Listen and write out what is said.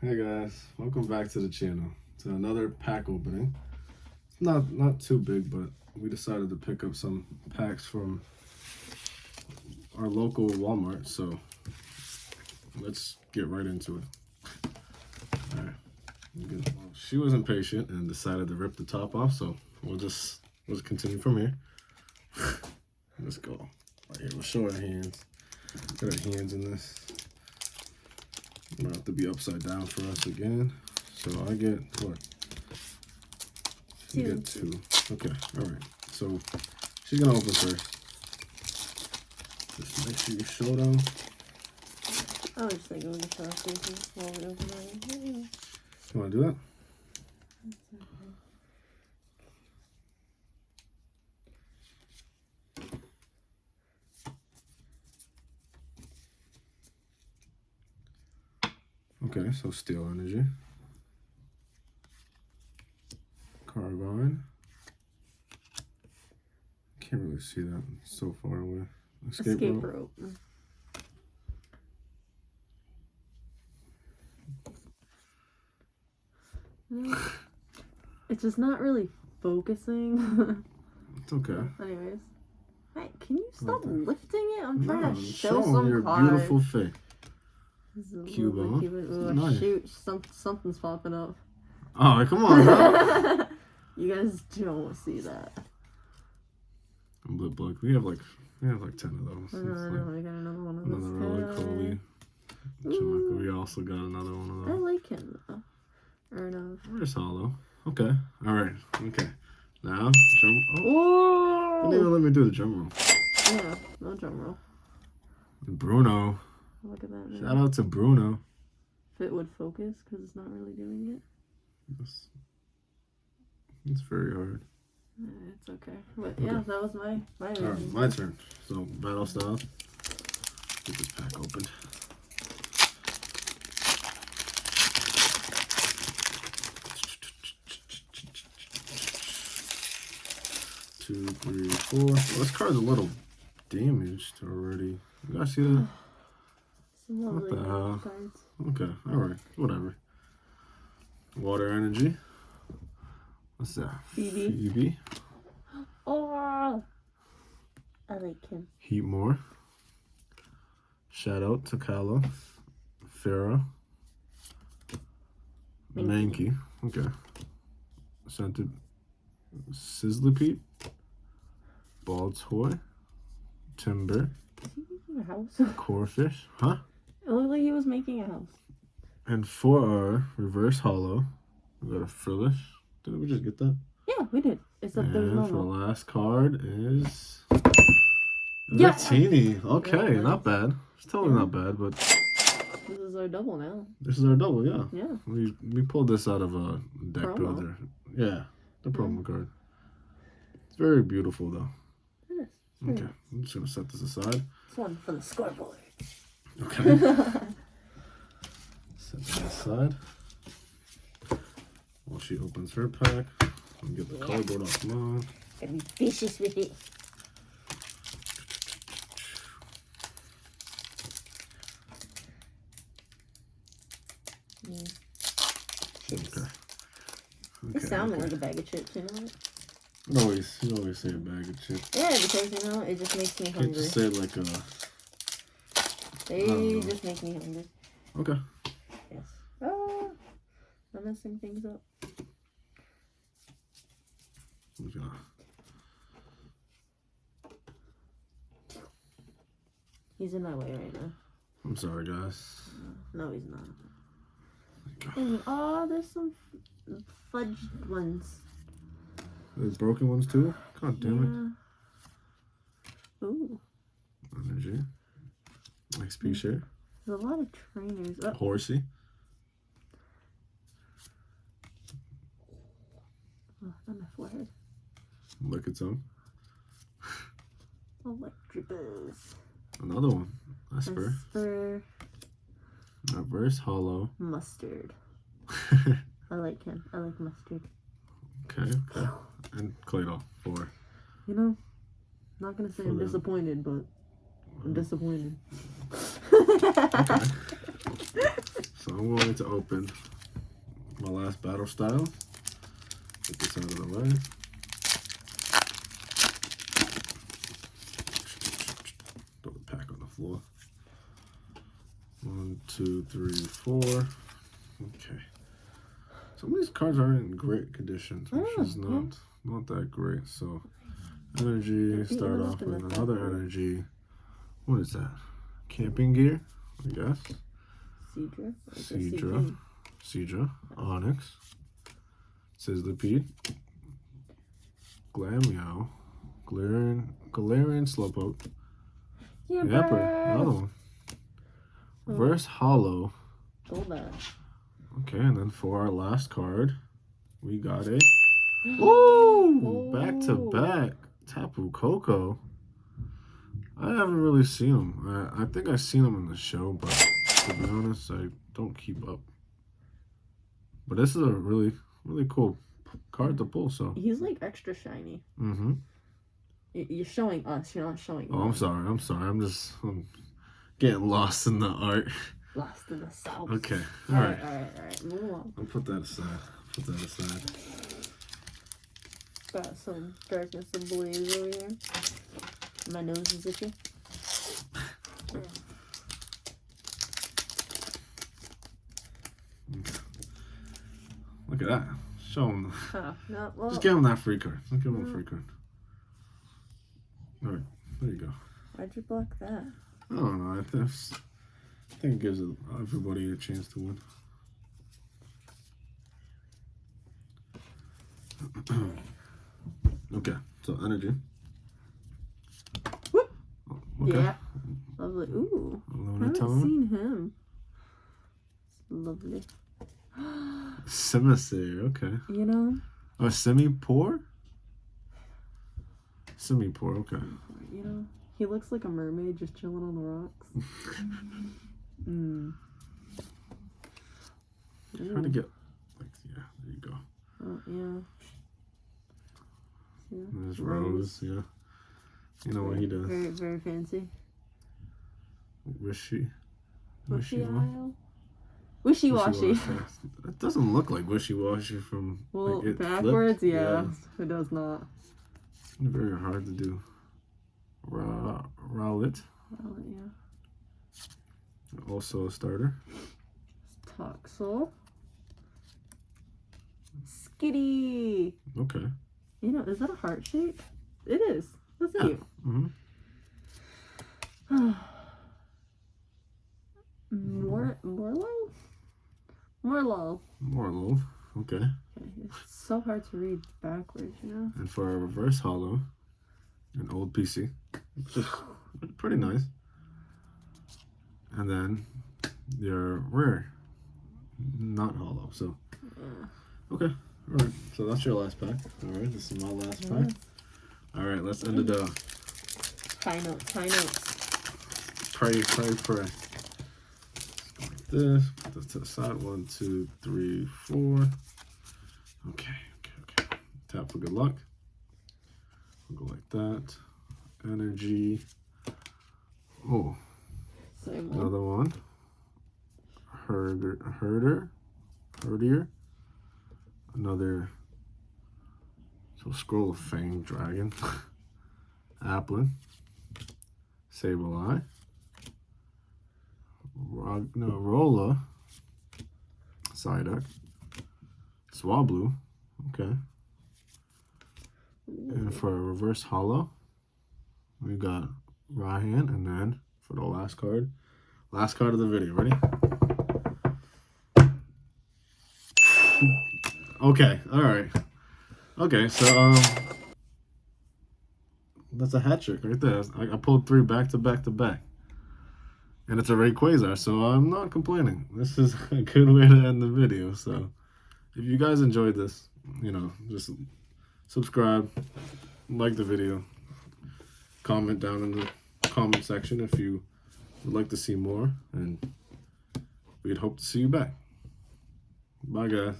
Hey guys, welcome back to the channel. To another pack opening. It's not too big, but we decided to pick up some packs from our local Walmart, so let's get right into it. Alright. She was impatient and decided to rip the top off, so we'll just continue from here. Let's go. Right here, we'll show our hands. Got our hands in this. It's gonna have to be upside down for us again. So I get what? You get two. Okay, alright. So she's gonna open first. Just make sure you show them. I was just like going to show our faces while we open it. You wanna do that? Okay, so Steel Energy. Carvine. Can't really see that. It's so far away. Escape rope. It's just not really focusing. It's okay. Anyways. Hey, can you stop lifting it? I'm trying to show some some your cards. beautiful face. Cuba. Oh, nice. Shoot, something's popping up. Oh, come on, bro. You guys don't see that. Blip Block. We have like 10 of those. No, we got another one of those. Another Roly Poly. We also got another one of I those. like him though. Where's Hollow? Okay. Alright. Okay. Now, drum. Oh, Whoa! didn't even let me do the drum roll. Yeah, no drum roll. Bruno. Look at that. Man. Shout out to Bruno. If it would focus, because it's not really doing it. It's very hard. It's okay. But yeah, that was my Alright, my turn. So, battle style. Get this pack open. Two, three, four. Well, this card's a little damaged already. You guys see that? What the hell? Okay, alright, whatever. Water Energy. What's that? Phoebe. Oh, I like him. Heatmore. Shadow Takala. Farah. Mankey. Okay. Scented Sizzlipede. Bald Toy. Timber. Is he making a house? Corefish. Huh? It looked like he was making a house. And for our reverse hollow, we got a Frillish. Didn't we just get that? Yeah, we did. Except there's no And for the more. last card is Yeah. Victini. Okay, Yeah, not bad. It's totally not bad, but This is our double now. this is our double, yeah. Yeah. We pulled this out of a deck Promo. builder. Yeah, the promo card. It's very beautiful though. It is. Okay, I'm just gonna set this aside. This one for the scoreboard. Okay. Set that aside. While she opens her pack, and get the cardboard off mine. Gotta be vicious with it. Okay. It sounded like a bag of chips, you know? You always say a bag of chips. Yeah, because, you know, it just makes me Can't hungry. just say it like They just make me hungry. okay. Yes. Oh, I'm messing things up. I'm just gonna... He's in my way right now. I'm sorry, guys. No, he's not. And, oh, there's some fudged ones. There's broken ones too? God damn Yeah. Ooh. it. Energy. XP share. There's a lot of trainers. Oh, Horsey. on my forehead. Look at some. Electabuzz. Another one. Esper. Esper. Reverse hollow. Mustard. I like him. I like mustard. Okay. And Claydol. 4. You know, not gonna say I'm them. disappointed, but I'm disappointed. Okay. So I'm going to open my last battle style. Get this out of the way. Throw the pack on the floor. 1, 2, 3, 4. Okay. Some of these cards are in great condition, which is not that great. So energy, start off with another energy. What is that? Camping gear, I guess. Seadra, Onyx, Sizzlipede, Glameow, Galarian Slowpoke, Yamper, another one. Reverse Hollow. Okay, and then for our last card, we got a back to back Tapu Koko. I haven't really seen him. I think I've seen him in the show, but to be honest, I don't keep up. But this is a really cool card to pull. So he's like extra shiny. Mm-hmm. You're showing us. You're not showing. Oh, I'm sorry. I'm getting lost in the art. Lost in the sauce. Okay. All right. Move on. I'll put that aside. Got some darkness and blaze over here. My nose is itchy. Look at that. Show him. Just give him that free card. Let's give him a free card. All right. There you go. Why'd you block that? I don't know. I think it gives everybody a chance to win. Okay, so energy. Whoop. Okay. Yeah. Lovely. Ooh. I haven't seen him. It's lovely. Simisair, okay. You know? Oh, Simipour? Simipour, okay. You know, he looks like a mermaid just chilling on the rocks. Trying to get, like, yeah, there you go. Oh, yeah. There's Rose, yeah. You know what he does. Very, very fancy. Wishy-washy. It doesn't look like wishy-washy from like it backwards. flipped. Yeah, it does not. Very hard to do. Rowlet. Yeah. Also a starter. Toxel. Skitty. Okay. You know, is that a heart shape? It is. That's cute. Morlo. Okay. It's so hard to read backwards, you know? And for a reverse hollow, an old PC. It's just pretty nice. And then your rare, not hollow. So, okay. All right. So that's your last pack. All right. This is my last pack. All right. Let's end it off. High notes. Pray. Let's go like this. Put this to the side. 1, 2, 3, 4. Okay. Tap for good luck. We'll go like that. Energy. Oh. Same Another one. Herdier. Another. So Scroll of Fame Dragon. Applin. Sableye. Rolla. Psyduck. Swablu. Okay. And for a reverse hollow, we got Raihan, and then for the last card of the video. Ready? Okay, all right. Okay, so that's a hat trick right there. I pulled 3 back to back to back, and it's a Rayquaza, so I'm not complaining. This is a good way to end the video. So if you guys enjoyed this, you know, just subscribe, like the video, comment down in the comment section if you would like to see more, and we'd hope to see you back. Bye, guys.